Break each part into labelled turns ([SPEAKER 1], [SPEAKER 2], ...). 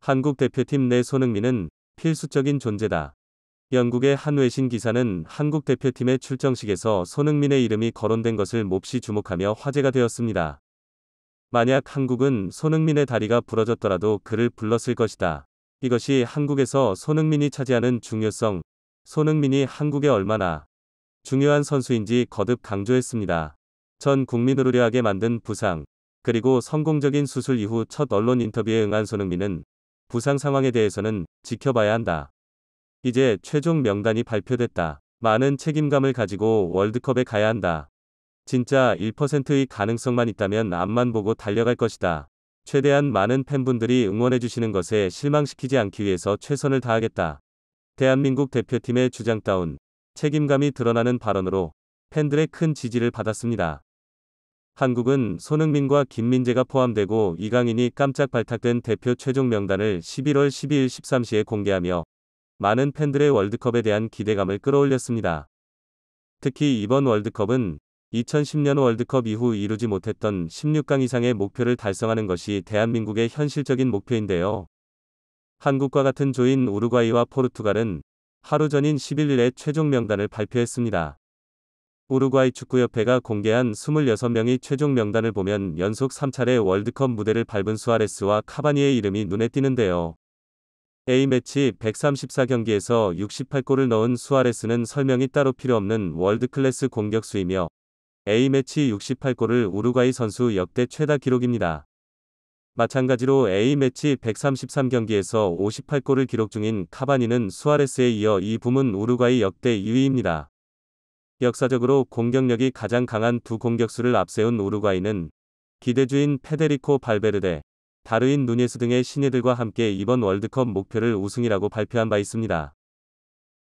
[SPEAKER 1] 한국 대표팀 내 손흥민은 필수적인 존재다. 영국의 한 외신 기사는 한국 대표팀의 출정식에서 손흥민의 이름이 거론된 것을 몹시 주목하며 화제가 되었습니다. 만약 한국은 손흥민의 다리가 부러졌더라도 그를 불렀을 것이다. 이것이 한국에서 손흥민이 차지하는 중요성, 손흥민이 한국에 얼마나 중요한 선수인지 거듭 강조했습니다. 전 국민을 우려하게 만든 부상, 그리고 성공적인 수술 이후 첫 언론 인터뷰에 응한 손흥민은 부상 상황에 대해서는 지켜봐야 한다. 이제 최종 명단이 발표됐다. 많은 책임감을 가지고 월드컵에 가야 한다. 진짜 1%의 가능성만 있다면 앞만 보고 달려갈 것이다. 최대한 많은 팬분들이 응원해주시는 것에 실망시키지 않기 위해서 최선을 다하겠다. 대한민국 대표팀의 주장다운 책임감이 드러나는 발언으로 팬들의 큰 지지를 받았습니다. 한국은 손흥민과 김민재가 포함되고 이강인이 깜짝 발탁된 대표 최종 명단을 11월 12일 13시에 공개하며 많은 팬들의 월드컵에 대한 기대감을 끌어올렸습니다. 특히 이번 월드컵은 2010년 월드컵 이후 이루지 못했던 16강 이상의 목표를 달성하는 것이 대한민국의 현실적인 목표인데요. 한국과 같은 조인 우루과이와 포르투갈은 하루 전인 11일에 최종 명단을 발표했습니다. 우루과이 축구협회가 공개한 26명의 최종 명단을 보면 연속 3차례 월드컵 무대를 밟은 수아레스와 카바니의 이름이 눈에 띄는데요. A매치 134경기에서 68골을 넣은 수아레스는 설명이 따로 필요 없는 월드클래스 공격수이며 A매치 68골을 우루과이 선수 역대 최다 기록입니다. 마찬가지로 A매치 133경기에서 58골을 기록 중인 카바니는 수아레스에 이어 이 부문 우루과이 역대 2위입니다. 역사적으로 공격력이 가장 강한 두 공격수를 앞세운 우루과이는 기대주인 페데리코 발베르데, 다르윈 누네스 등의 신예들과 함께 이번 월드컵 목표를 우승이라고 발표한 바 있습니다.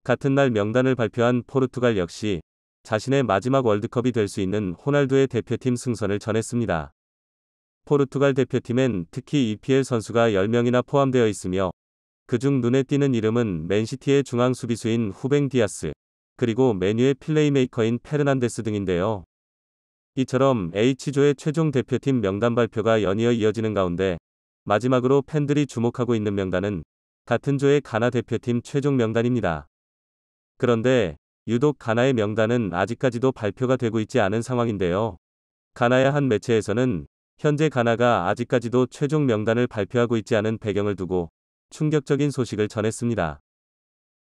[SPEAKER 1] 같은 날 명단을 발표한 포르투갈 역시 자신의 마지막 월드컵이 될 수 있는 호날두의 대표팀 승선을 전했습니다. 포르투갈 대표팀엔 특히 EPL 선수가 10명이나 포함되어 있으며 그중 눈에 띄는 이름은 맨시티의 중앙 수비수인 후뱅 디아스, 그리고 맨유의 플레이메이커인 페르난데스 등인데요. 이처럼 H조의 최종 대표팀 명단 발표가 연이어 이어지는 가운데 마지막으로 팬들이 주목하고 있는 명단은 같은 조의 가나 대표팀 최종 명단입니다. 그런데 유독 가나의 명단은 아직까지도 발표가 되고 있지 않은 상황인데요. 가나의 한 매체에서는 현재 가나가 아직까지도 최종 명단을 발표하고 있지 않은 배경을 두고 충격적인 소식을 전했습니다.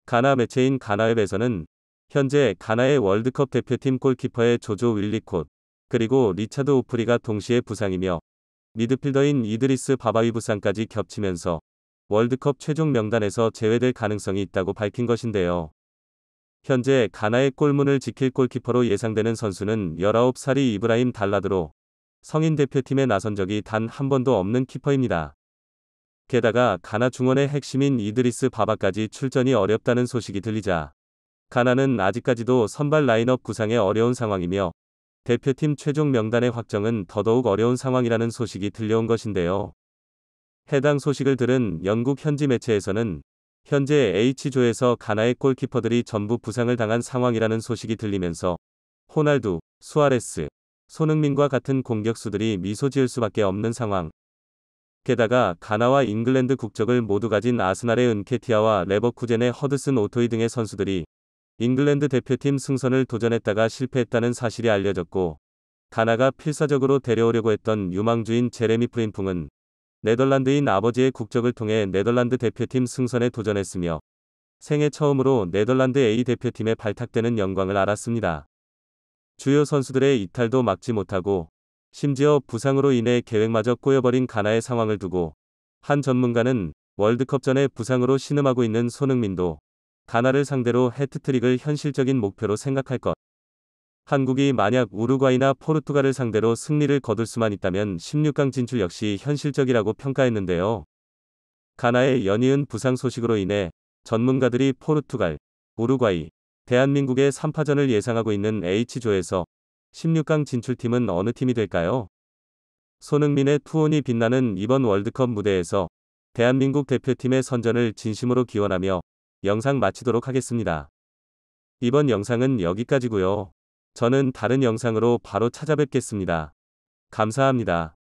[SPEAKER 1] 가나 매체인 가나웹에서는 현재 가나의 월드컵 대표팀 골키퍼의 조조 윌리콧, 그리고 리차드 오프리가 동시에 부상이며 미드필더인 이드리스 바바위 부상까지 겹치면서 월드컵 최종 명단에서 제외될 가능성이 있다고 밝힌 것인데요. 현재 가나의 골문을 지킬 골키퍼로 예상되는 선수는 19살의 이브라임 달라드로 성인 대표팀에 나선 적이 단 한 번도 없는 키퍼입니다. 게다가 가나 중원의 핵심인 이드리스 바바까지 출전이 어렵다는 소식이 들리자 가나는 아직까지도 선발 라인업 구상에 어려운 상황이며 대표팀 최종 명단의 확정은 더더욱 어려운 상황이라는 소식이 들려온 것인데요. 해당 소식을 들은 영국 현지 매체에서는 현재 H조에서 가나의 골키퍼들이 전부 부상을 당한 상황이라는 소식이 들리면서 호날두, 수아레스, 손흥민과 같은 공격수들이 미소 지을 수밖에 없는 상황. 게다가 가나와 잉글랜드 국적을 모두 가진 아스날의 은케티아와 레버쿠젠의 허드슨 오토이 등의 선수들이 잉글랜드 대표팀 승선을 도전했다가 실패했다는 사실이 알려졌고, 가나가 필사적으로 데려오려고 했던 유망주인 제레미 프림풍은 네덜란드인 아버지의 국적을 통해 네덜란드 대표팀 승선에 도전했으며 생애 처음으로 네덜란드 A 대표팀에 발탁되는 영광을 알았습니다. 주요 선수들의 이탈도 막지 못하고 심지어 부상으로 인해 계획마저 꼬여버린 가나의 상황을 두고 한 전문가는 월드컵 전에 부상으로 신음하고 있는 손흥민도 가나를 상대로 해트트릭을 현실적인 목표로 생각할 것. 한국이 만약 우루과이나 포르투갈을 상대로 승리를 거둘 수만 있다면 16강 진출 역시 현실적이라고 평가했는데요. 가나의 연이은 부상 소식으로 인해 전문가들이 포르투갈, 우루과이, 대한민국의 3파전을 예상하고 있는 H조에서 16강 진출팀은 어느 팀이 될까요? 손흥민의 투혼이 빛나는 이번 월드컵 무대에서 대한민국 대표팀의 선전을 진심으로 기원하며 영상 마치도록 하겠습니다. 이번 영상은 여기까지고요. 저는 다른 영상으로 바로 찾아뵙겠습니다. 감사합니다.